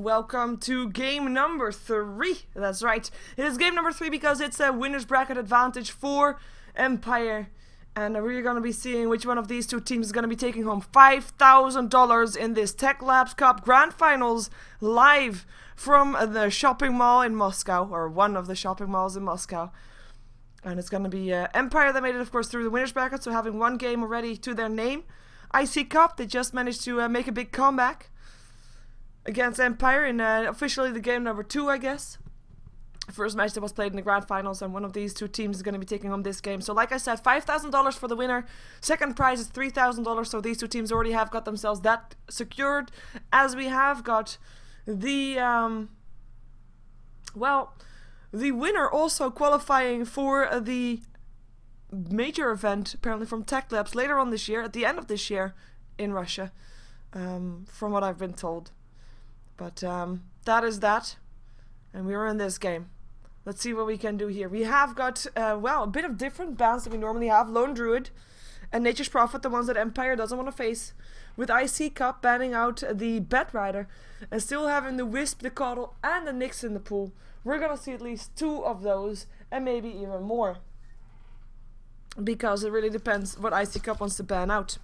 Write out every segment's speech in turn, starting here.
Well, welcome to game number 3. That's right. It is game number 3 because it's a winner's bracket advantage for Empire. And we're going to be seeing which one of these two teams is going to be taking home $5,000 in this Techlabs Cup Grand Finals live from the shopping mall in Moscow, or one of the shopping malls in Moscow. And it's going to be Empire that made it, of course, through the winner's bracket, so having one game already to their name. iCCup, they just managed to make a big comeback against Empire in officially the game number 2, I guess. First match that was played in the grand finals, and one of these two teams is going to be taking home this game. So like I said, $5,000 for the winner. Second prize is $3,000, so these two teams already have got themselves that secured. As we have got the, the winner also qualifying for the major event, apparently from Techlabs, later on this year, at the end of this year in Russia, from what I've been told. But that is that, and we're in this game. Let's see what we can do here. We have got, a bit of different bans than we normally have. Lone Druid and Nature's Prophet, the ones that Empire doesn't want to face. With iCCup banning out the Bat Rider and still having the Wisp, the Coddle, and the Nyx in the pool. We're going to see at least 2 of those, and maybe even more. Because it really depends what iCCup wants to ban out.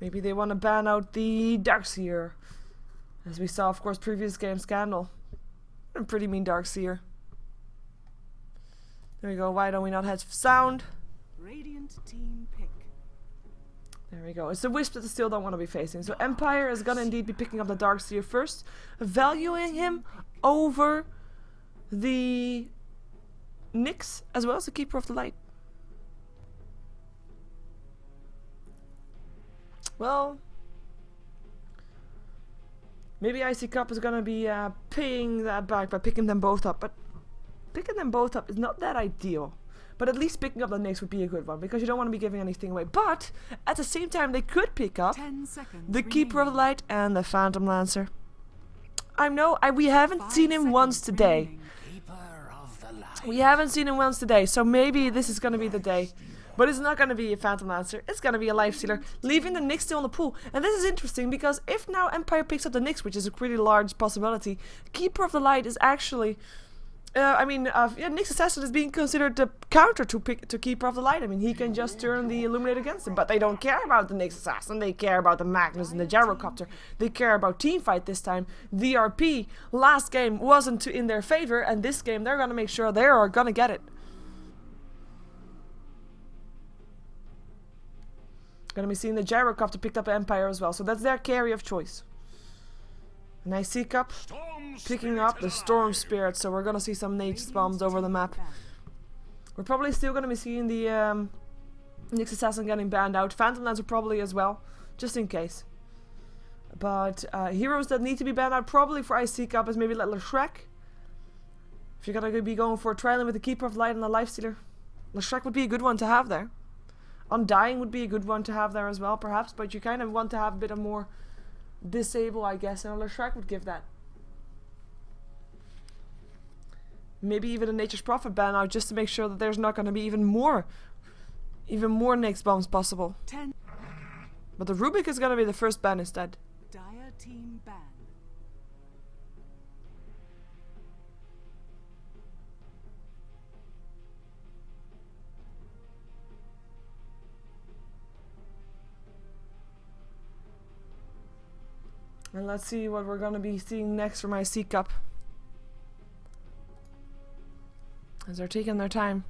Maybe they want to ban out the Darkseer. As we saw, of course, previous game Scandal. A pretty mean Darkseer. There we go. Why don't we not have sound? Radiant team pick. There we go. It's the Wisp that they still don't want to be facing. So Empire is going to indeed be picking up the Darkseer first. Valuing him over the Nyx as well as the Keeper of the Light. Well, maybe iCCup is going to be paying that back by picking them both up. But picking them both up is not that ideal. But at least picking up the Nyx would be a good one, because you don't want to be giving anything away. But at the same time, they could pick up the Keeper of the Light and the Phantom Lancer. We haven't seen him once today. We haven't seen him once today, so maybe this is going to be the day. But it's not going to be a Phantom Lancer, it's going to be a Life Stealer, leaving the Nyx still in the pool. And this is interesting, because if now Empire picks up the Nyx, which is a pretty large possibility, Keeper of the Light is actually... Nyx Assassin is being considered the counter to Keeper of the Light. I mean, he can just turn the Illuminate against him, but they don't care about the Nyx Assassin. They care about the Magnus and the Gyrocopter. They care about Teamfight this time. The RP last game wasn't in their favor, and this game they're gonna make sure they are gonna get it. Gonna be seeing the Gyrocopter picked up Empire as well, so that's their carry of choice. And iCCup picking up the Storm Spirit, so we're gonna see some Nate bombs over the map. We're probably still gonna be seeing the Nyx Assassin getting banned out. Phantom Lancer probably as well, just in case. But heroes that need to be banned out probably for iCCup is maybe like Leshrac. If you're gonna be going for a trialing with the Keeper of Light and the Life Stealer, Leshrac would be a good one to have there. Undying would be a good one to have there as well, perhaps, but you kind of want to have a bit of more disable, I guess, and Leshrac would give that. Maybe even a Nature's Prophet ban out, just to make sure that there's not going to be even more Nyx bombs possible. But the Rubik is going to be the first ban instead. Dire team ban. And let's see what we're going to be seeing next from iCCup. As they're taking their time.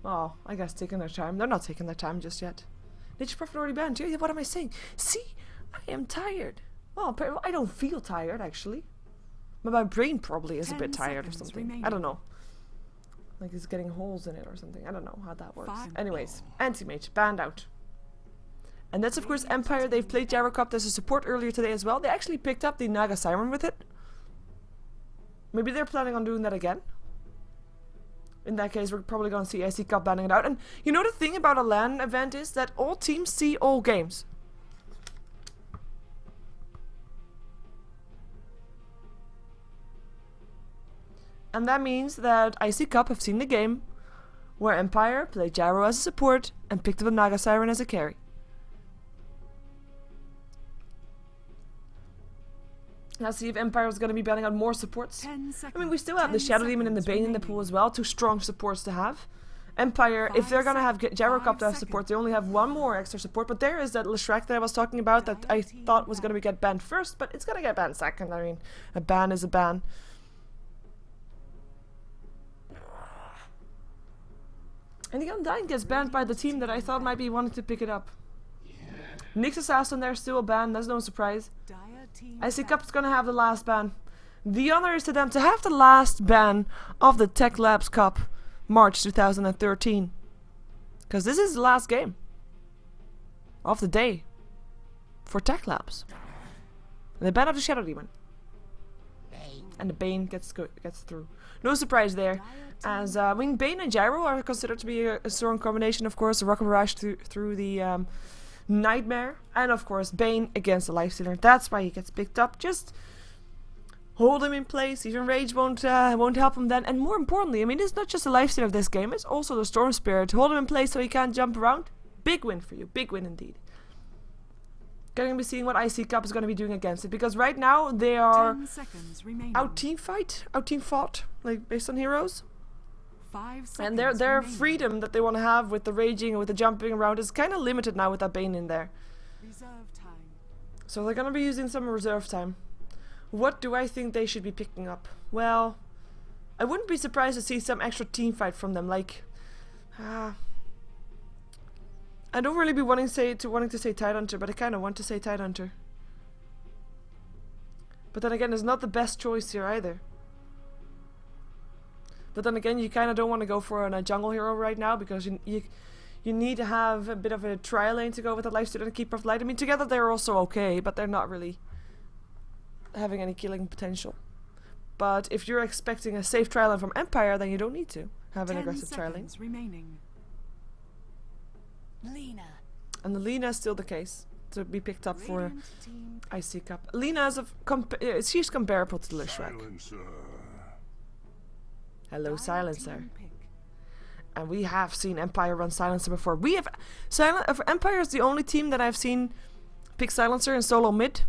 Oh, I guess taking their time. They're not taking their time just yet. Nature's Prophet already banned. What am I saying? See, I am tired. Well, I don't feel tired, actually. But my brain probably is a bit tired or something. Remaining. I don't know. Like it's getting holes in it or something. I don't know how that works. Anyways, Anti-Mage banned out. And that's of course Empire. They've played Gyrocopter as a support earlier today as well. They actually picked up the Naga Siren with it. Maybe they're planning on doing that again. In that case, we're probably going to see iCCup banning it out. And you know the thing about a LAN event is that all teams see all games. And that means that iCCup have seen the game where Empire played Gyro as a support and picked up a Naga Siren as a carry. Let's see if Empire is going to be banning out more supports. 10 seconds. I mean, we still have the Shadow Demon and the Bane in the pool as well. 2 strong supports to have. Empire, if they're going to have Gyrocup to have support, they only have 1 more extra support. But there is that Leshrac that I was talking about that I thought was going to get banned first, but it's going to get banned second. I mean, a ban is a ban. And the Undying gets banned by the team that I thought might be wanting to pick it up. Nyx Assassin there, still a ban, that's no surprise. iCCup is gonna have the last ban. The honor is to them to have the last ban of the Techlabs Cup March 2013. Because this is the last game of the day for Techlabs. And they ban out the Shadow Demon. And the Bane gets through. No surprise there. As I mean, Bane and Gyro are considered to be a strong combination, of course. The Rocket Barrage through the Nightmare. And of course, Bane against the Lifestealer. That's why he gets picked up. Just hold him in place. Even Rage won't help him then. And more importantly, I mean, it's not just the Lifestealer of this game. It's also the Storm Spirit. Hold him in place so he can't jump around. Big win for you. Big win indeed. Going to be seeing what iCCup is going to be doing against it, because right now they are out team fought, like based on heroes. 5 seconds And their freedom that they want to have with the raging and with the jumping around is kind of limited now with that Bane in there. Reserve time. So they're going to be using some reserve time. What do I think they should be picking up? Well, I wouldn't be surprised to see some extra team fight from them, like I don't really be wanting to say Tidehunter, but I kind of want to say Tidehunter. But then again, it's not the best choice here either. But then again, you kind of don't want to go for a jungle hero right now, because you need to have a bit of a trial lane to go with the Lifestealer and Keeper of Light. I mean, together they're also okay, but they're not really having any killing potential. But if you're expecting a safe trial lane from Empire, then you don't need to have an aggressive trial lane. Remaining. Lina. And the Lina is still the case to be picked up for iCCup. Lina is she's comparable to the Leshrac. Hello, Silencer. And we have seen Empire run Silencer before. We have Empire is the only team that I've seen pick Silencer in solo mid.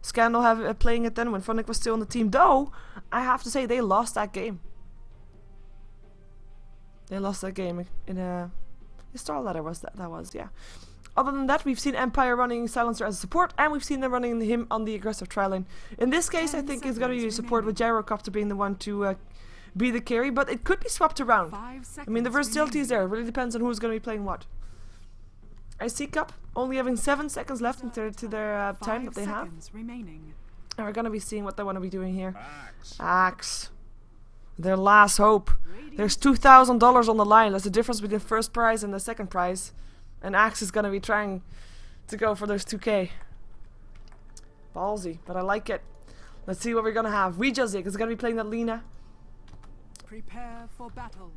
Scandal playing it then when Funnick was still on the team. Though I have to say they lost that game. They lost that game in a Star Ladder that was, yeah. Other than that, we've seen Empire running Silencer as a support, and we've seen them running him on the aggressive trial lane. In this case, I think it's going to be support with Gyrocup being the one to be the carry, but it could be swapped around. I mean, the versatility is there. It really depends on who's going to be playing what. iCCup only having 7 seconds left into their time that they have. And we're going to be seeing what they want to be doing here. Axe. Their last hope. There's $2,000 on the line. That's the difference between the first prize and the second prize. And Axe is going to be trying to go for those 2K. Ballsy, but I like it. Let's see what we're going to have. Weejazik is going to be playing that Lina. Prepare for battle.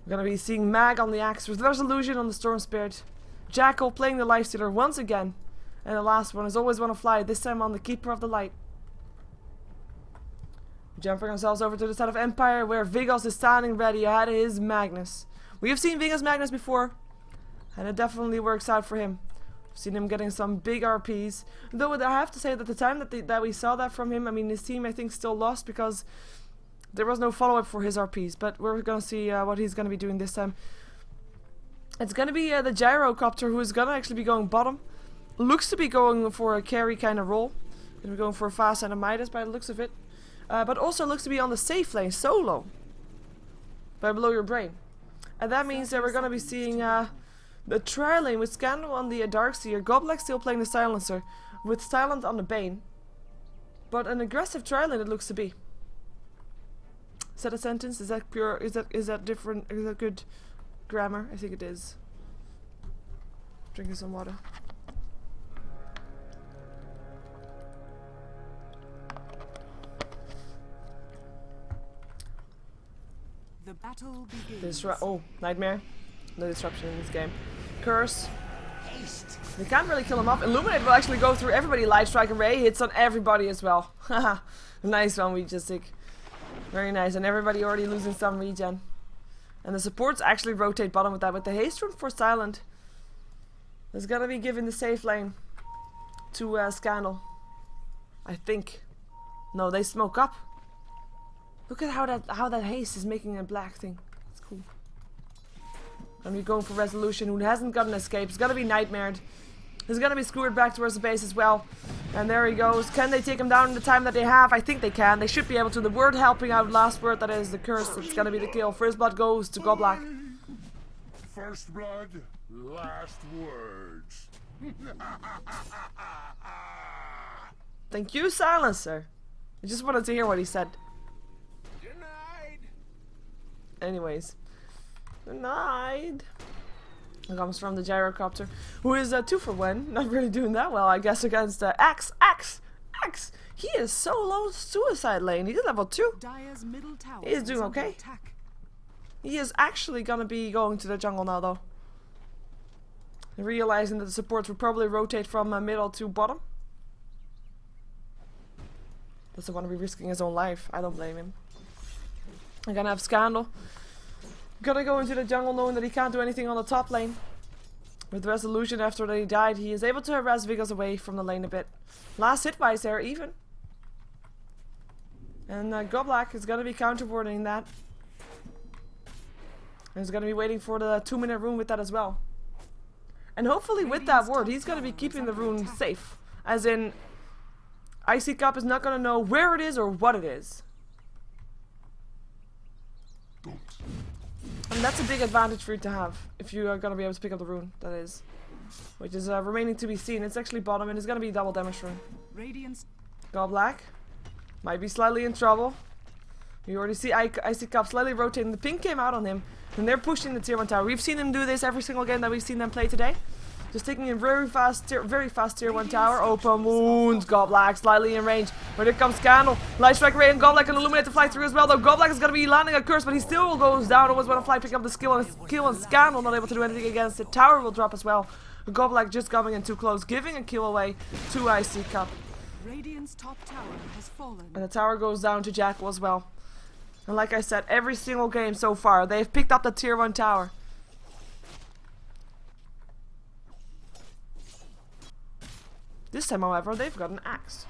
We're going to be seeing Mag on the Axe. There's Illusion on the Storm Spirit. Jackal playing the Lifestealer once again. And the last one is Always Wanna Fly, this time on the Keeper of the Light. Jumping ourselves over to the side of Empire, where Vigos is standing ready ahead of his Magnus. We have seen Vigos Magnus before, and it definitely works out for him. We've seen him getting some big RPs. Though I have to say that the time that we saw that from him, I mean, his team I think still lost because there was no follow-up for his RPs. But we're going to see what he's going to be doing this time. It's going to be the Gyrocopter who is going to actually be going bottom. Looks to be going for a carry kind of role. Going to be going for a fast and a Midas by the looks of it. But also looks to be on the safe lane solo by Below Your Brain. And that means that we're going to be seeing the trial lane with Scandal on the Darkseer, Goblex still playing the Silencer, with Silent on the Bane. But an aggressive trial lane it looks to be. Is that a sentence? Is that pure? Is that different? Is that good grammar? I think it is. Drinking some water. The battle begins. Oh, Nightmare. No disruption in this game. Curse. They can't really kill him off. Illuminate will actually go through everybody. Light Strike Array hits on everybody as well. Haha. Nice one, Weejazik. Very nice. And everybody already losing some regen. And the supports actually rotate bottom with that. With the haste rune for Silent. There's gonna be giving the safe lane to Scandal. I think. No, they smoke up. Look at how that haste is making a black thing. It's cool. And we're going for Resolution, who hasn't got an escape. He's gonna be nightmared. He's gonna be screwed back towards the base as well. And there he goes. Can they take him down in the time that they have? I think they can. They should be able to. The word helping out, last word, that is the curse. It's gonna be the kill. First blood goes to Goblak. First blood, last words. Thank you, Silencer. I just wanted to hear what he said. Denied. Anyways. Denied. It comes from the gyrocopter, who is 2 for 1. Not really doing that well, I guess, against Axe. He is so low suicide lane. He's level 2. Dire's middle tower He is doing under okay. attack. He is actually gonna be going to the jungle now, though. Realizing that the supports will probably rotate from middle to bottom. Doesn't want to be risking his own life. I don't blame him. I'm gonna have Scandal. Gonna go into the jungle knowing that he can't do anything on the top lane. With Resolution, after he died, he is able to harass Vigos away from the lane a bit. Last hit wise there, even. And Goblak is gonna be counterboarding that. And he's gonna be waiting for the 2-minute rune with that as well. And hopefully with that word, he's gonna be keeping the rune safe. As in, iCCup is not gonna know where it is or what it is. And that's a big advantage for you to have, if you are going to be able to pick up the rune, that is. Which is remaining to be seen. It's actually bottom and it's going to be double damage rune. Radiance. Goblak might be slightly in trouble. You already see iCCup slightly rotating. The ping came out on him and they're pushing the tier 1 tower. We've seen him do this every single game that we've seen them play today. Just taking a very fast tier 1 tower. Open wounds. Goblak slightly in range. But here comes Scandal. Light Strike Ray and Goblak can illuminate the fly through as well. Though Goblak is going to be landing a curse, but he still goes down. Always want to fly, pick up the skill and Scandal not able to do anything against it. Tower will drop as well. Goblak just coming in too close, giving a kill away to iCCup. Radiant's top tower has fallen. And the tower goes down to Jackal as well. And like I said, every single game so far, they've picked up the tier 1 tower. This time, however, they've got an axe.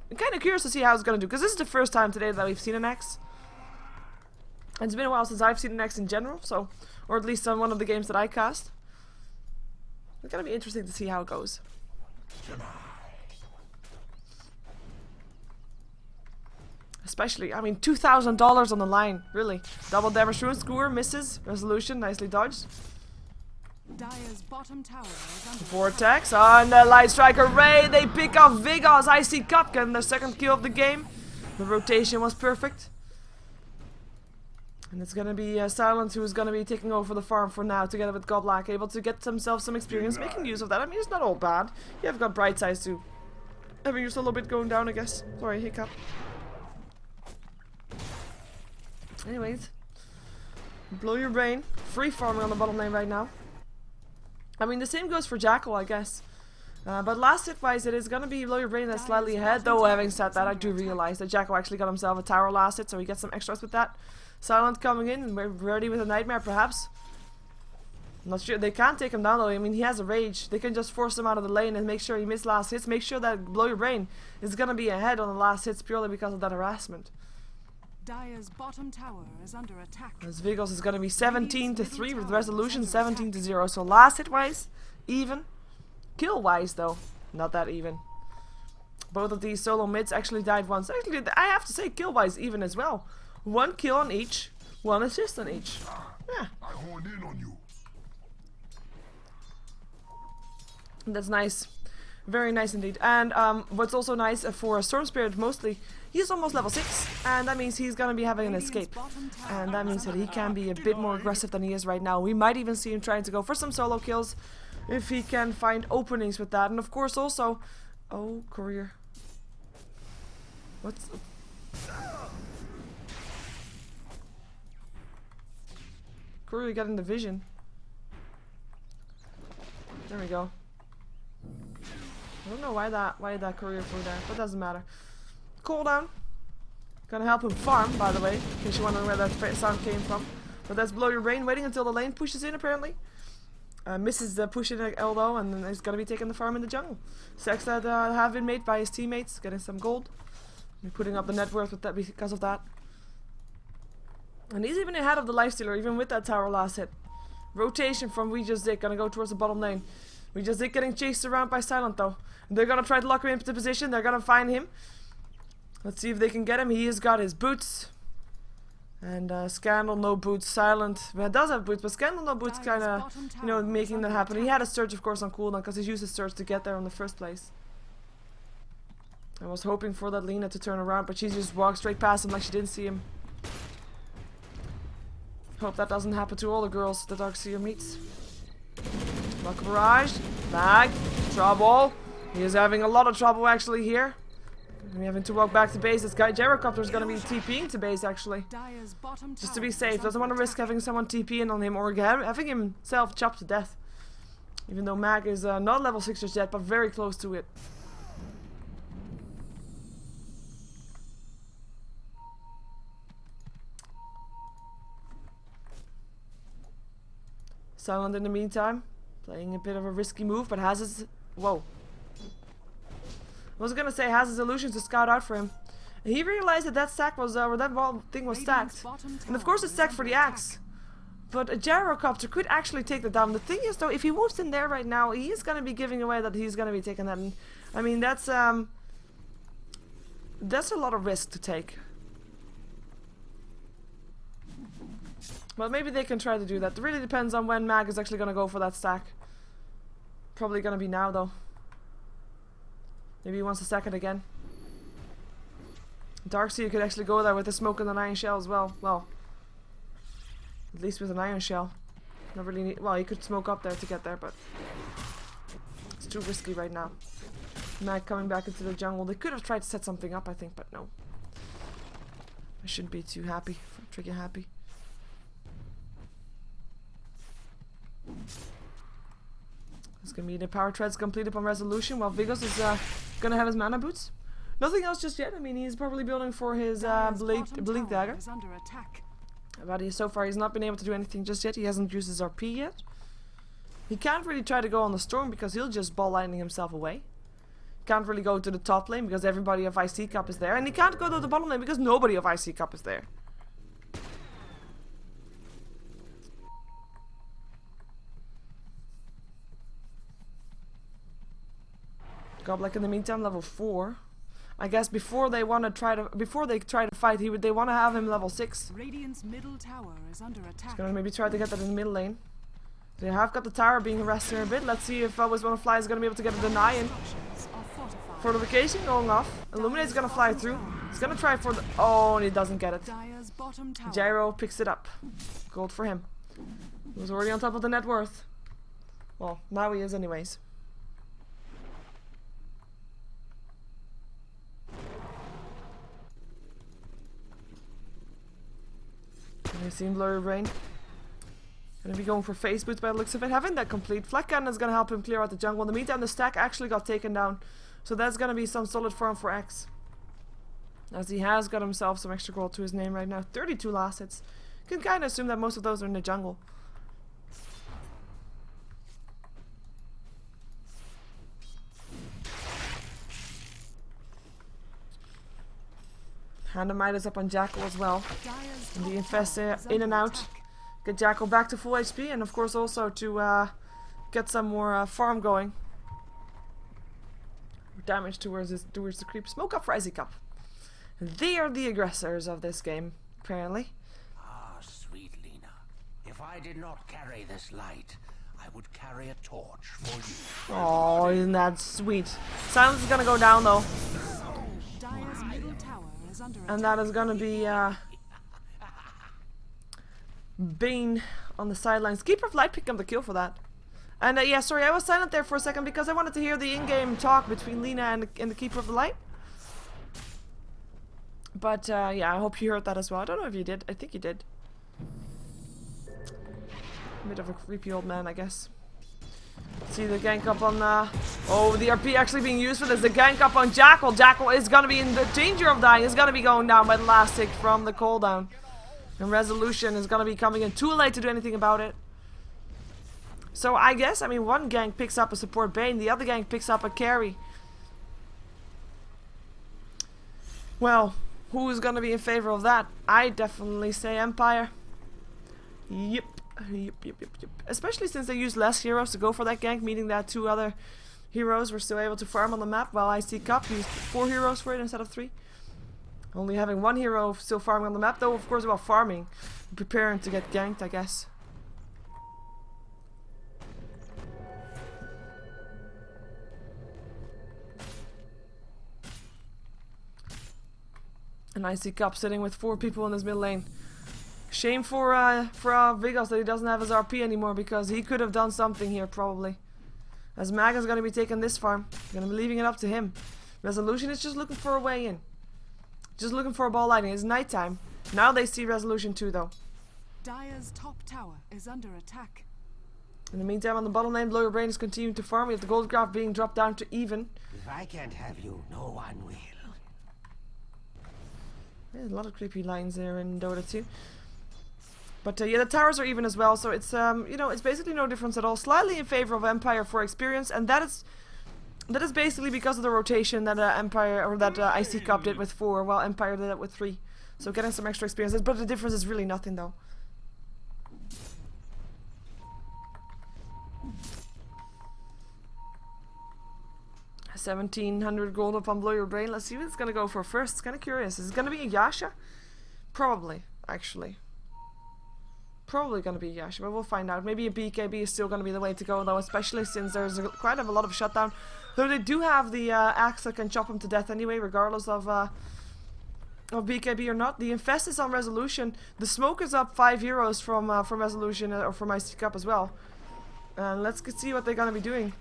I'm kind of curious to see how it's going to do, because this is the first time today that we've seen an axe. And it's been a while since I've seen an axe in general, so, or at least on one of the games that I cast. It's going to be interesting to see how it goes. Especially, I mean, $2,000 on the line, really. Double damage rune, skewer, misses, Resolution, nicely dodged. Dire's bottom tower is under Vortex on the Light Striker Ray. They pick off Vigos. iCCup getting their second kill of the game. The rotation was perfect. And it's going to be Silence who is going to be taking over the farm for now, together with Goblak, able to get themselves some experience, making use of that. I mean, it's not all bad. You have got Bright Sides too. Having your solo bit going down, I guess. Sorry, hiccup. Anyways. Blow your brain. Free farming on the bottom lane right now. I mean, the same goes for Jackal, I guess. But last hit-wise, it is going to be Blow Your Brain that's slightly ahead. Though, having said that, I do realize that Jackal actually got himself a tower last hit, so he gets some extras with that. Silent coming in, and we're ready with a Nightmare, perhaps. I'm not sure. They can't take him down, though. I mean, he has a rage. They can just force him out of the lane and make sure he missed last hits. Make sure that Blow Your Brain is going to be ahead on the last hits purely because of that harassment. Dire's bottom tower is under attack. As Vigos is going to be 17-3 with Resolution 17-0. So last hit wise, even. Kill wise though, not that even. Both of these solo mids actually died once. Actually, I have to say kill wise even as well. 1 kill on each, 1 assist on each. Yeah. I honed in on you. That's nice. Very nice indeed. And what's also nice for Storm Spirit mostly, he's almost level 6, and that means he's gonna be having an escape. And that means that he can be a bit more aggressive than he is right now. We might even see him trying to go for some solo kills if he can find openings with that. And of course also, oh, Courier. What's Courier getting the vision. There we go. I don't know why that Courier flew there, but doesn't matter. Cooldown. Gonna help him farm, by the way, in case you're wondering where that sound came from. But that's Blow Your Brain, waiting until the lane pushes in, apparently. Misses the push in elbow, and then he's gonna be taking the farm in the jungle. Sacks that have been made by his teammates, getting some gold. We're putting up the net worth with that because of that. And he's even ahead of the lifestealer, even with that tower last hit. Rotation from We Just Dick, gonna go towards the bottom lane. We Just Dick getting chased around by Silent though. And they're gonna try to lock him into position, they're gonna find him. Let's see if they can get him. He has got his boots. And Scandal, no boots. Silent, well, does have boots, but Scandal, no boots, kind of, you know, making that happen. He had a surge, of course, on cooldown because he used his surge to get there in the first place. I was hoping for that Lena to turn around, but she just walked straight past him like she didn't see him. Hope that doesn't happen to all the girls the Darkseer meets. Block barrage, lag, trouble. He is having a lot of trouble actually here. We're having to walk back to base. This guy Gyrocopter is going to be TPing to base actually. Just to be safe. Doesn't want to risk having someone TP in on him or having himself chopped to death. Even though Mag is not level 6 just yet, but very close to it. Silent in the meantime. Playing a bit of a risky move, but has his... Whoa. I was gonna say has his illusions to scout out for him. And he realized that that stack was, or that thing was stacked. And of course it's stacked for the axe. But a Gyrocopter could actually take that down. The thing is though, if he moves in there right now, he is gonna be giving away that he's gonna be taking that. And, I mean, that's a lot of risk to take. Well, maybe they can try to do that. It really depends on when Mag is actually gonna go for that stack. Probably gonna be now though. Maybe he wants to stack it again. Darkseer could actually go there with the smoke and an iron shell as well. Well, at least with an iron shell. Not really need, well, he could smoke up there to get there, but it's too risky right now. Mag coming back into the jungle. They could have tried to set something up, I think, but no. I shouldn't be too happy. Trigger happy. It's gonna be the power treads completed upon resolution, while Vigos is gonna have his mana boots. Nothing else just yet. I mean, he's probably building for his blink dagger. But so far he's not been able to do anything just yet. He hasn't used his RP yet. He can't really try to go on the storm because he'll just ball lightning himself away. Can't really go to the top lane because everybody of iCCup is there, and he can't go to the bottom lane because nobody of iCCup is there. Goblek in the meantime, level 4. I guess before they try to fight, they want to have him level 6. Radiant's middle tower is under attack. He's gonna maybe try to get that in the middle lane. They have got the tower being harassed here a bit. Let's see if Always Wanna Fly is gonna be able to get a deny in. Fortification going off. Illuminate's gonna fly through. He's gonna try for the... Oh, and he doesn't get it. Gyro picks it up. Gold for him. He was already on top of the net worth. Well, now he is anyways. We've seen Blurry Brain. Gonna be going for face boots by the looks of it. Having that complete. Flak Cannon is gonna help him clear out the jungle. In the meantime, the stack actually got taken down. So that's gonna be some solid farm for X. As he has got himself some extra gold to his name right now. 32 last hits. You can kind of assume that most of those are in the jungle. Handamite is up on Jackal as well. And the Infest in and out. Get Jackal back to full HP, and of course also to get some more farm going. Damage towards the creep. Smoke up for iCCup. They are the aggressors of this game, apparently. Ah, sweet Lena. If I did not carry this light, I would carry a torch for you. Oh, isn't that sweet? Silence is gonna go down though. And that is gonna be Bane on the sidelines. Keeper of Light picked up the kill for that. And yeah, sorry, I was silent there for a second because I wanted to hear the in-game talk between Lena and the Keeper of the Light. But yeah, I hope you heard that as well. I don't know if you did. I think you did. A bit of a creepy old man, I guess. See the gank up on oh, the RP actually being used for this. The gank up on Jackal. Jackal is gonna be in the danger of dying. Is gonna be going down by the last tick from the cooldown. And Resolution is gonna be coming in too late to do anything about it. So I guess, I mean, one gang picks up a support Bane, the other gang picks up a carry. Well, who's gonna be in favor of that? I definitely say Empire. Yep. Especially since they used less heroes to go for that gank, meaning that 2 other heroes were still able to farm on the map, while iCCup used 4 heroes for it instead of 3. Only having 1 hero still farming on the map, though of course about farming. Preparing to get ganked, I guess. And iCCup sitting with 4 people in his mid lane. Shame for Vigos that he doesn't have his RP anymore, because he could have done something here probably. As Mag is going to be taking this farm. Going to be leaving it up to him. Resolution is just looking for a way in. Just looking for a ball lightning. It's nighttime. Now they see Resolution 2 though. Dire's top tower is under attack. In the meantime, on the bottom lane, Blow Your Brain is continuing to farm. We have the gold graph being dropped down to even. If I can't have you, no one will. There's a lot of creepy lines there in Dota 2. But yeah, the towers are even as well, so it's you know, it's basically no difference at all. Slightly in favor of Empire for experience, and that is basically because of the rotation that Empire or that iCCup did with 4, while Empire did it with 3. So getting some extra experience, but the difference is really nothing though. $1,700 gold up on Blow Your Brain. Let's see what it's gonna go for first. It's kind of curious. Is it gonna be a Yasha? Probably, actually. Probably gonna be a Yasha, but we'll find out. Maybe a BKB is still gonna be the way to go though, especially since there's quite a lot of shutdown. Though they do have the axe that can chop him to death anyway, regardless of BKB or not. The Infest is on Resolution. The Smoke is up 5 euros from Resolution or from iCCup as well. And let's see what they're gonna be doing.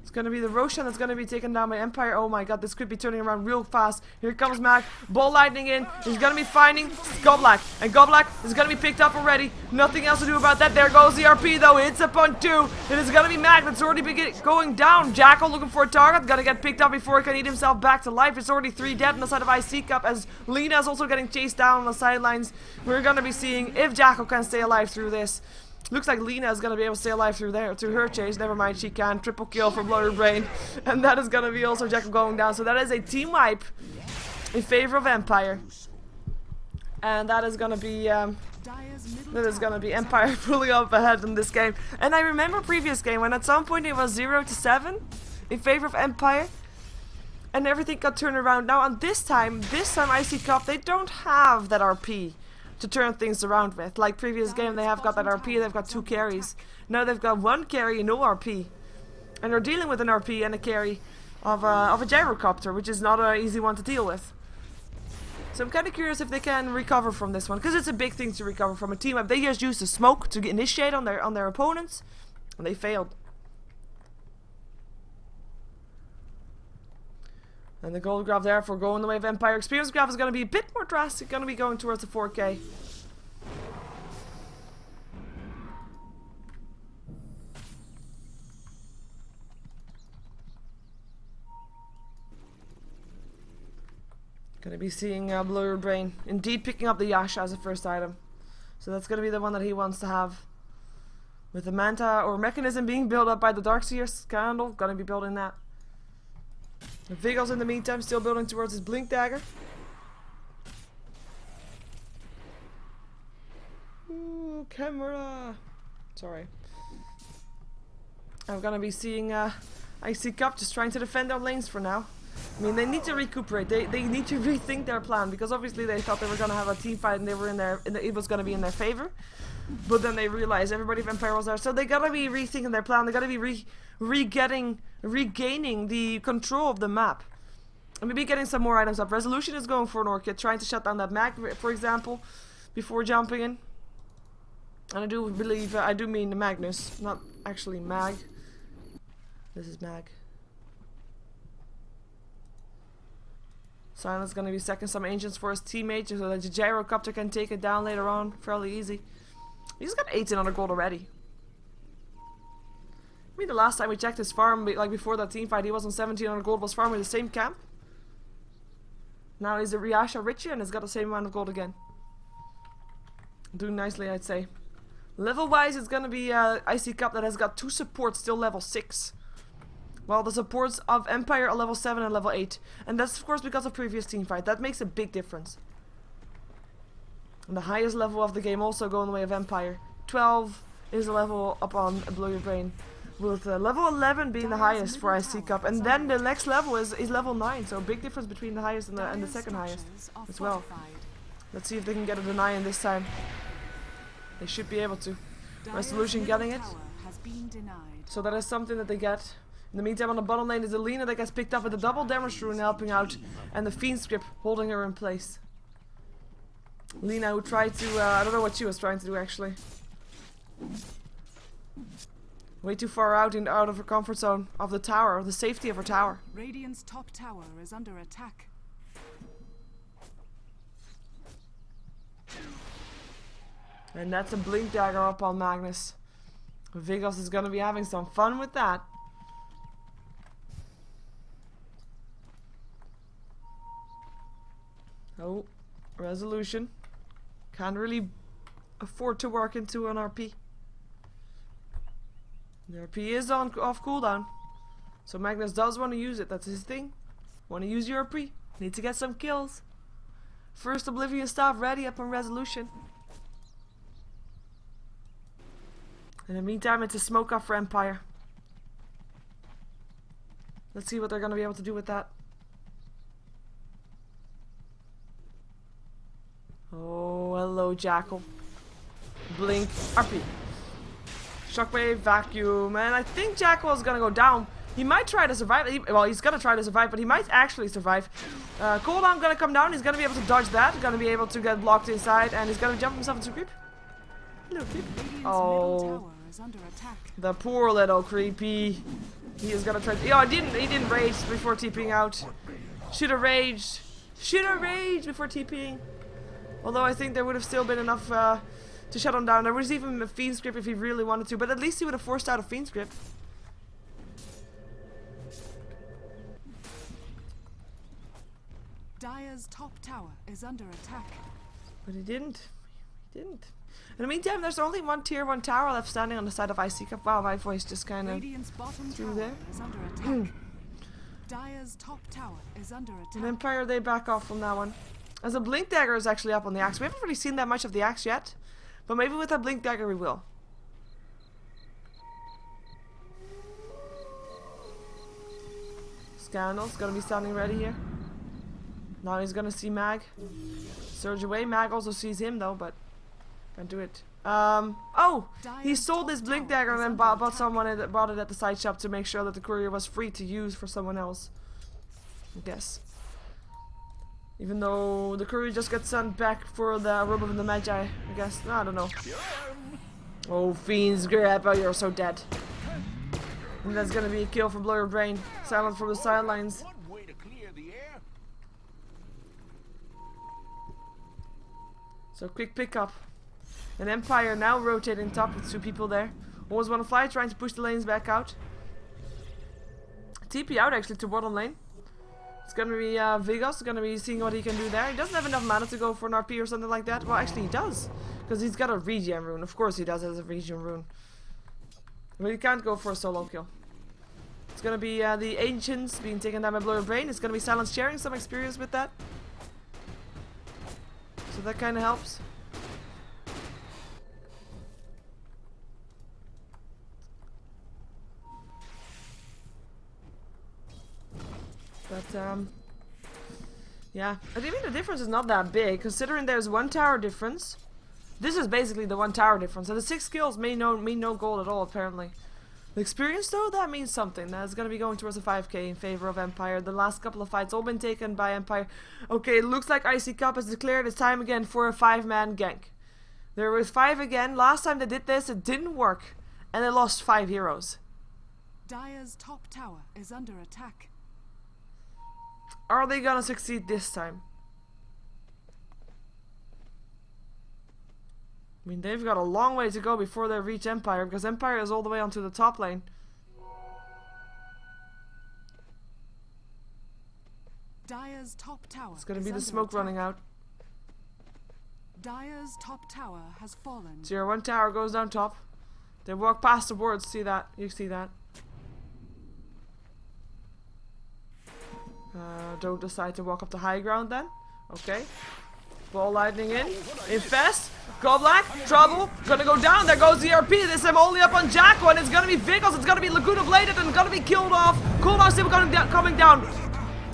It's gonna be the Roshan that's gonna be taken down by Empire. Oh my god, this could be turning around real fast. Here comes Mag. Ball lightning in. He's gonna be finding Goblak. And Goblak is gonna be picked up already. Nothing else to do about that. There goes the RP though. It's upon 2. It is gonna be Mag that's already going down. Jackal looking for a target. Gonna get picked up before he can eat himself back to life. It's already 3 dead on the side of iCCup, as Lina is also getting chased down on the sidelines. We're gonna be seeing if Jackal can stay alive through this. Looks like Lina is gonna be able to stay alive through her chase. Never mind, she can. Triple kill from Blow Your Brain. And that is gonna be also Jackal going down. So that is a team wipe in favor of Empire. And that is gonna be Empire pulling up ahead in this game. And I remember previous game when at some point it was 0-7 in favor of Empire. And everything got turned around. Now on this time iCCup, they don't have that RP to turn things around with. Like previous game, they have got that RP, they've got 2 carries. Now they've got 1 carry and no RP. And they're dealing with an RP and a carry of a gyrocopter, which is not an easy one to deal with. So I'm kind of curious if they can recover from this one, because it's a big thing to recover from a team up. They just used the smoke to initiate on their opponents, and they failed. And the gold graph there for going the way of Empire. Experience graph is going to be a bit more drastic, going to be going towards the 4K. Going to be seeing Blow Your Brain indeed picking up the Yasha as a first item. So that's going to be the one that he wants to have. With the Manta or Mechanism being built up by the Darkseer Scandal, going to be building that. Vigos in the meantime still building towards his Blink Dagger. Ooh, camera! Sorry. I'm gonna be seeing iCCup just trying to defend their lanes for now. I mean, they need to recuperate. They need to rethink their plan, because obviously they thought they were gonna have a team fight and they were it was gonna be in their favor. But then they realized everybody of Empire was there, so they gotta be rethinking their plan. They gotta be regaining the control of the map. And maybe getting some more items up. Resolution is going for an Orchid, trying to shut down that Mag, for example, before jumping in. And I do believe, I do mean Magnus, not actually Mag. This is Mag. Silent's gonna be second some ancients for his teammate, so that the gyrocopter can take it down later on, fairly easy. He's got 1800 gold already. I mean, the last time we checked his farm, like before that team fight, he was on 1700 gold, was farming the same camp. Now he's a Ryasha Richie and has got the same amount of gold again. Doing nicely, I'd say. Level wise, it's gonna be iCCup that has got 2 supports still level 6. While the supports of Empire are level 7 and level 8. And that's of course because of previous team fight. That makes a big difference. And the highest level of the game also going the way of Empire. 12 is the level up on Blow Your Brain. With level 11 being the highest for iCCup. And then the next level is level 9. So a big difference between the highest and the second highest as well. Let's see if they can get a deny-in this time. They should be able to. Resolution getting it. So that is something that they get. In the meantime, on the bottom lane is Alina that gets picked up with the double damage rune helping out. And the Fiend script holding her in place. Lina who tried to, I don't know what she was trying to do actually. Way too far out of her comfort zone of the tower, of the safety of her tower. Radiant's top tower is under attack. And that's a blink dagger up on Magnus. Vigos is gonna be having some fun with that. Oh, resolution. Can't really afford to work into an RP. The RP is off cooldown. So Magnus does want to use it, that's his thing. Want to use your RP. Need to get some kills. First Oblivion staff ready up on resolution. In the meantime, it's a smoke off for Empire. Let's see what they're going to be able to do with that. Oh, hello, Jackal. Blink, RP. Shockwave, vacuum, and I think Jackal is going to go down. He might try to survive. Well, he's going to try to survive, but he might actually survive. Cooldown going to come down. He's going to be able to dodge that. Going to be able to get blocked inside, and he's going to jump himself into creep. Little creep. Oh, the poor little creepy. He is going to try to... Oh, he didn't rage before TPing out. Should have raged. Should have raged before TPing. Although I think there would have still been enough to shut him down. There was even a Fiend script if he really wanted to, but at least he would have forced out a Fiend script. Dire's top tower is under attack. But he didn't. He didn't. In the meantime, there's only one tier 1 tower left standing on the side of iCCup. Wow, my voice just kind of through there. Is under attack. Dire's top tower is under attack. And Empire, they back off from that one. As a blink dagger is actually up on the axe. We haven't really seen that much of the axe yet, but maybe with that blink dagger we will. Scandal's gonna be standing ready here. Now he's gonna see Mag. Surge away. Mag also sees him though, but can't do it. Oh! He sold his blink dagger and then bought someone and bought it at the side shop to make sure that the courier was free to use for someone else. I guess. Even though the courier just got sent back for the Robe of the Magi, I guess. No, I don't know. Oh, Fiend's grab. Oh, you're so dead. And that's gonna be a kill for Blow Your Brain. Silent from the sidelines. So quick pickup. An Empire now rotating top with 2 people there. Always want to fly, trying to push the lanes back out. TP out actually to bottom lane. It's gonna be Vigos, gonna be seeing what he can do there. He doesn't have enough mana to go for an RP or something like that. Well, actually he does. Because he's got a regen rune. Of course he does have a regen rune. But he can't go for a solo kill. It's gonna be the Ancients being taken down by Blow Your Brain. It's gonna be Silence sharing some experience with that. So that kind of helps. But yeah, I mean the difference is not that big considering there's 1 tower difference. This is basically the 1 tower difference, and the 6 kills mean no gold at all apparently. The experience though, that means something. That's gonna be going towards a 5k in favor of Empire. The last couple of fights all been taken by Empire. Okay, it looks like iCCup has declared it's time again for a 5-man gank. There was 5 again. Last time they did this, it didn't work, and they lost 5 heroes. Dire's top tower is under attack. Are they gonna succeed this time? I mean, they've got a long way to go before they reach Empire, because Empire is all the way onto the top lane. Dire's top tower. It's gonna be the smoke running out. Dire's top tower has fallen. Tier 1 tower goes down top. They walk past the boards, see that? You see that? Don't decide to walk up the high ground then. Okay. Ball lightning in. Infest. Go black. Trouble. Gonna go down. There goes the RP. This time only up on Jacko. And it's gonna be Vickles. It's gonna be Laguna Bladed. And gonna be killed off. Cooldown still coming down.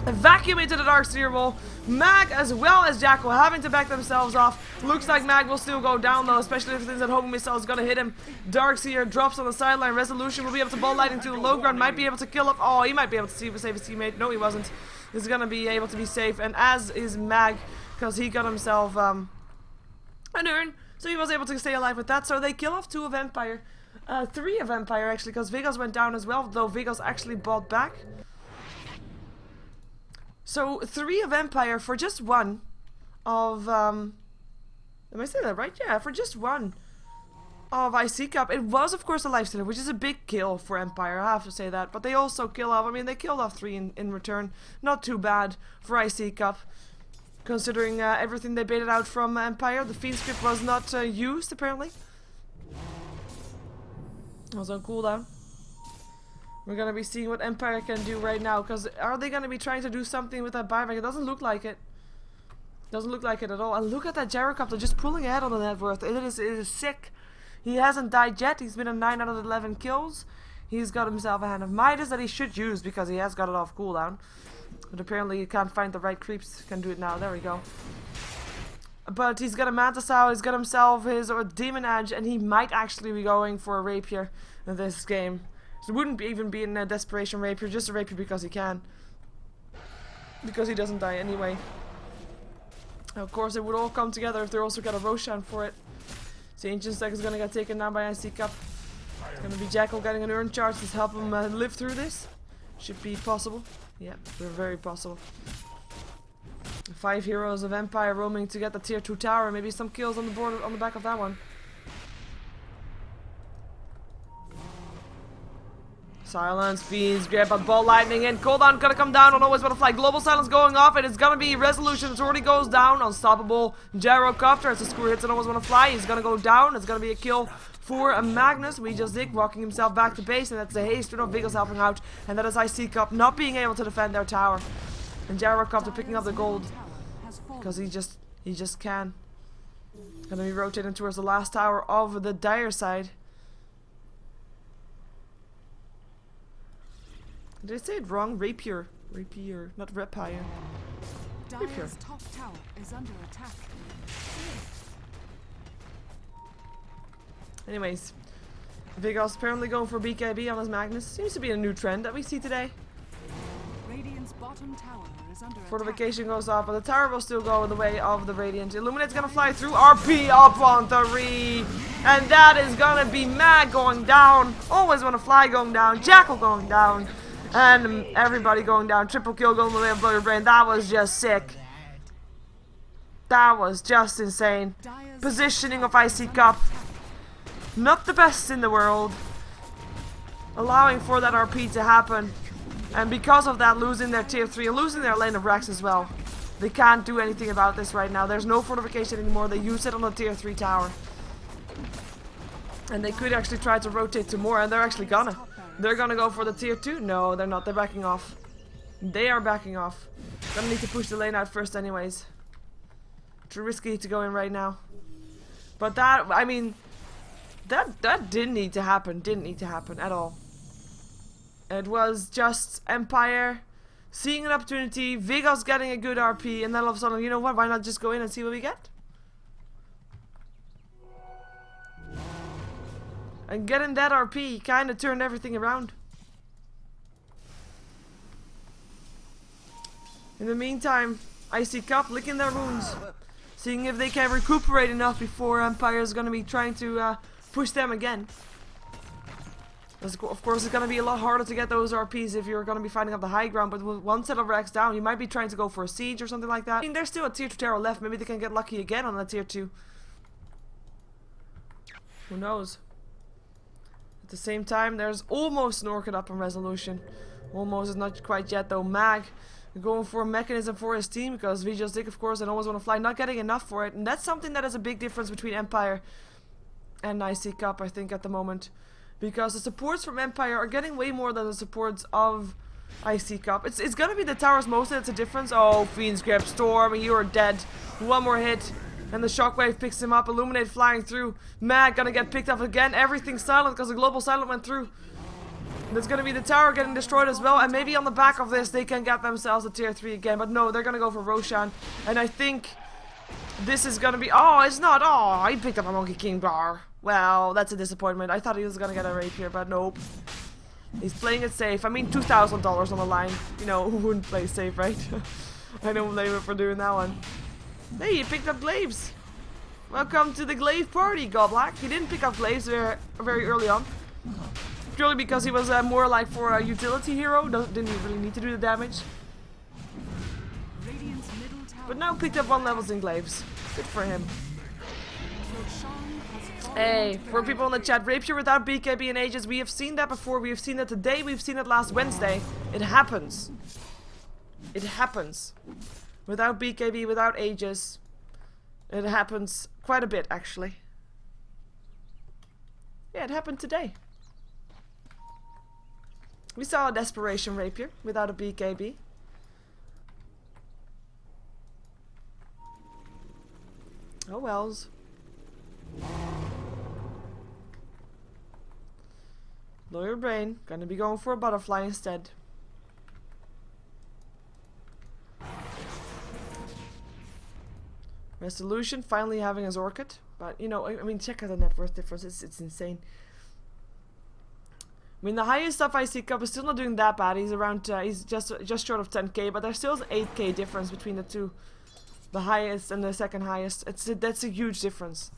Vacuum into the Darkseer wall. Mag as well as Jacko having to back themselves off. Looks like Mag will still go down though, especially if things at homing missile is gonna hit him. Darkseer drops on the sideline. Resolution will be able to ball lightning to the low ground. Might be able to kill up. Oh, he might be able to save his teammate. No, he wasn't. He's gonna be able to be safe, and as is Mag, because he got himself an urn, so he was able to stay alive with that. So they kill off 2 of Empire, 3 of Empire actually, because Vegas went down as well, though Vegas actually bought back. So 3 of Empire for just 1 of am I saying that right? Yeah, for just 1 of iCCup. It was of course a lifestealer, which is a big kill for Empire, I have to say that. But they also kill off, I mean they killed off 3 in return. Not too bad for iCCup, considering everything they baited out from Empire. The Fiend script was not used apparently. It was on cooldown. We're gonna be seeing what Empire can do right now, because are they gonna be trying to do something with that buyback? It doesn't look like it. Doesn't look like it at all. And look at that Gyrocopter just pulling ahead on the net worth. It is sick. He hasn't died yet. He's been on 9 out of 11 kills. He's got himself a Hand of Midas that he should use because he has got it off cooldown. But apparently he can't find the right creeps. Can do it now. There we go. But he's got a Mantis out. He's got himself his Demon Edge, and he might actually be going for a Rapier in this game. So it wouldn't even be in a Desperation Rapier, just a Rapier because he can. Because he doesn't die anyway. Of course, it would all come together if they also got a Roshan for it. So Ancient Stack is gonna get taken down by iCCup. It's gonna be Jackal getting an urn charge to help him live through this. Should be possible. Yeah, very possible. 5 heroes of Empire roaming to get the tier 2 tower. Maybe some kills on the board on the back of that one. Silence, Fiends, grab but ball lightning in. Cooldown gonna come down on Always Butterfly. Global silence going off, and it's gonna be Resolution. It already goes down. Unstoppable Gyrocopter as the screw hits and Always Butterfly. He's gonna go down. It's gonna be a kill for a Magnus. We just dig, walking himself back to base, and that's the haste. No Vigils helping out, and that is iCCup not being able to defend their tower. And Gyrocopter picking up the gold because he just can. Gonna be rotating towards the last tower of the Dire side. Did I say it wrong? Rapier. Rapier, not Rapier. Dire's top tower is under attack. Anyways, Vigos apparently going for BKB on his Magnus. Seems to be a new trend that we see today. Radiant's bottom tower is under Fortification goes up, but the tower will still go in the way of the Radiant. Illuminate's gonna fly through. RP up on 3. And that is gonna be Mag going down. Always wanna fly going down. Jackal going down. And everybody going down. Triple kill going the way of Blow Your Brain. That was just sick. That was just insane. Positioning of iCCup. Not the best in the world. Allowing for that RP to happen. And because of that, losing their tier 3 and losing their lane of Rex as well. They can't do anything about this right now. There's no fortification anymore. They use it on the tier 3 tower. And they could actually try to rotate to more, and they're actually gonna. They're gonna go for the tier 2? No, they're not. They're backing off. They are backing off. Gonna need to push the lane out first anyways. Too risky to go in right now. But that, I mean, that didn't need to happen. Didn't need to happen at all. It was just Empire seeing an opportunity, Vigos getting a good RP, and then all of a sudden, you know what, why not just go in and see what we get? And getting that RP kind of turned everything around. In the meantime, iCCup licking their wounds, seeing if they can recuperate enough before Empire is going to be trying to push them again. Of course, it's going to be a lot harder to get those RPs if you're going to be fighting up the high ground, but with one set of Rex down, you might be trying to go for a siege or something like that. I mean, there's still a tier 2 tower left. Maybe they can get lucky again on that tier 2. Who knows? At the same time, there's almost an Orchid up on Resolution. Almost is not quite yet though. Mag going for a mechanism for his team because Vijay's Dick, of course, and always want to fly, not getting enough for it. And that's something that is a big difference between Empire and iCCup, I think, at the moment. Because the supports from Empire are getting way more than the supports of iCCup. It's gonna be the towers mostly that's a difference. Oh, Fiend's Grip, Storm, you are dead. One more hit. And the Shockwave picks him up. Illuminate flying through. Mag gonna get picked up again. Everything's silent because the Global Silent went through. There's gonna be the tower getting destroyed as well. And maybe on the back of this they can get themselves a tier 3 again. But no, they're gonna go for Roshan. And I think this is gonna be... Oh, it's not. Oh, he picked up a Monkey King bar. Well, that's a disappointment. I thought he was gonna get a rapier, but nope. He's playing it safe. I mean, $2,000 on the line. You know, who wouldn't play safe, right? I don't blame him for doing that one. Hey, he picked up Glaives. Welcome to the Glaive party, Godblack. He didn't pick up Glaives very early on. Purely because he was more like for a utility hero. Didn't really need to do the damage. But now picked up 1 levels in Glaives. Good for him. Hey, for people in the chat, Rapier without BKB and Aegis, we have seen that before, we have seen it today, we've seen it last Wednesday. It happens. It happens. Without BKB, without Aegis. It happens quite a bit, actually. Yeah, it happened today. We saw a Desperation Rapier without a BKB. Oh wells. Lawyer Brain, gonna be going for a butterfly instead. Resolution finally having his Orchid, but you know, I mean, check out the net worth difference. It's insane. I mean, the highest of iCCup is still not doing that bad. He's around, he's just short of 10k, but there's still an 8k difference between the two, the highest and the second highest. That's a huge difference.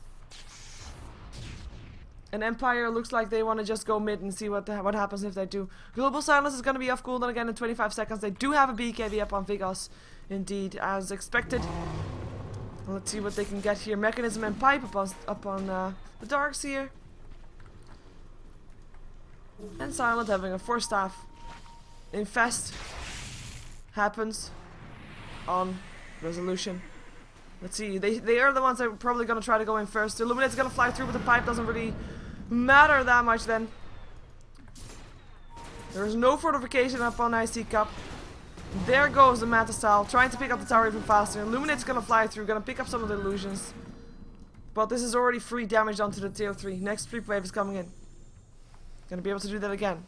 And Empire looks like they want to just go mid and see what happens if they do. Global Silence is going to be off cooldown again in 25 seconds. They do have a BKB up on Vigos, indeed, as expected. Let's see what they can get here. Mechanism and Pipe up on the Darks here. And Silent having a 4-staff. Infest happens on Resolution. Let's see, they are the ones that are probably going to try to go in first. Illuminate's going to fly through, but the Pipe doesn't really matter that much then. There is no fortification up on iCCup. There goes the Matasal, trying to pick up the tower even faster. Illuminate's going to fly through, going to pick up some of the illusions. But this is already free damage onto the tier 3. Next creep wave is coming in. Going to be able to do that again.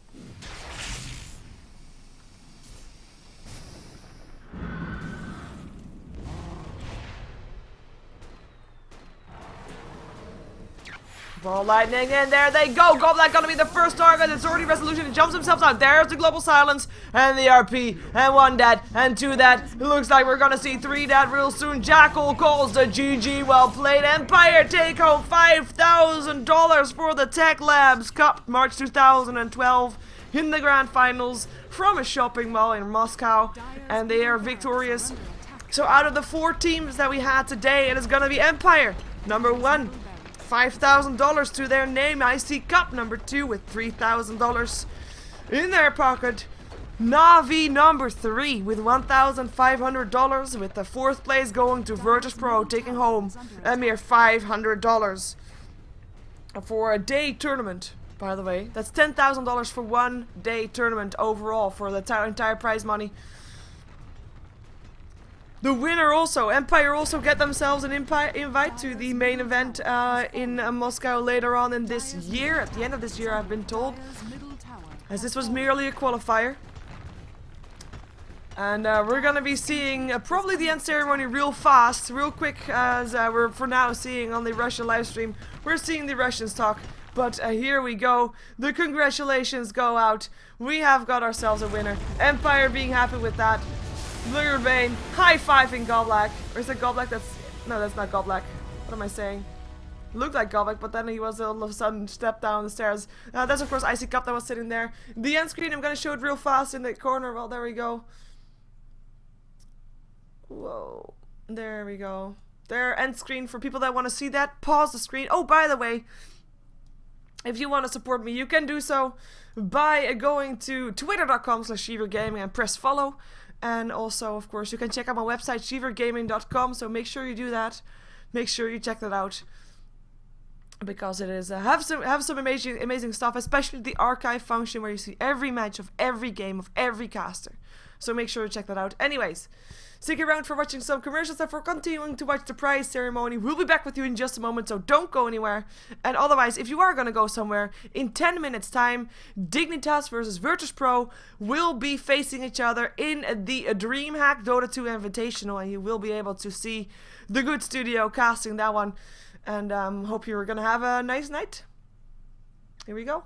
Ball lightning, and there they go. Goblin gonna be the first target. It's already Resolution. He jumps himself out. There's the Global Silence and the RP, and 1 dead and 2 dead. It looks like we're gonna see 3 dead real soon. Jackal calls the GG. Well played. Empire take home $5,000 for the Techlabs Cup March 2012 in the grand finals from a shopping mall in Moscow, and they are victorious. So out of the 4 teams that we had today, it is gonna be Empire number 1. $5,000 to their name. iCCup number 2 with $3,000 in their pocket. Navi number 3 with $1,500, with the 4th place going to Virtus Pro, taking home a mere $500 for a day tournament. By the way, that's $10,000 for 1 day tournament overall for the entire prize money. The winner also, Empire also get themselves an invite to the main event in Moscow later on in this year, at the end of this year I've been told, as this was merely a qualifier. And we're gonna be seeing probably the end ceremony real fast, real quick, as we're for now seeing on the Russian live stream. We're seeing the Russians talk, but here we go. The congratulations go out. We have got ourselves a winner. Empire being happy with that. Blue Bane, high-fiving Goblak. Or is it Goblak? No, that's not Goblak. What am I saying? Looked like Goblak, but then he was all of a sudden stepped down the stairs. That's of course iCCup that was sitting there. The end screen, I'm gonna show it real fast in the corner. Well, there we go. Whoa. There we go. There, end screen for people that want to see that. Pause the screen. Oh, by the way, if you want to support me, you can do so by going to twitter.com/SheeverGaming and press follow. And also, of course, you can check out my website, SheeverGaming.com. So make sure you do that. Make sure you check that out, because it is have some amazing stuff, especially the archive function where you see every match of every game of every caster. So make sure to check that out. Anyways, stick around for watching some commercials and for continuing to watch the prize ceremony. We'll be back with you in just a moment, so don't go anywhere. And otherwise, if you are going to go somewhere, in 10 minutes time, Dignitas versus Virtus Pro will be facing each other in the DreamHack Dota 2 Invitational, and you will be able to see the good studio casting that one. And hope you're going to have a nice night. Here we go.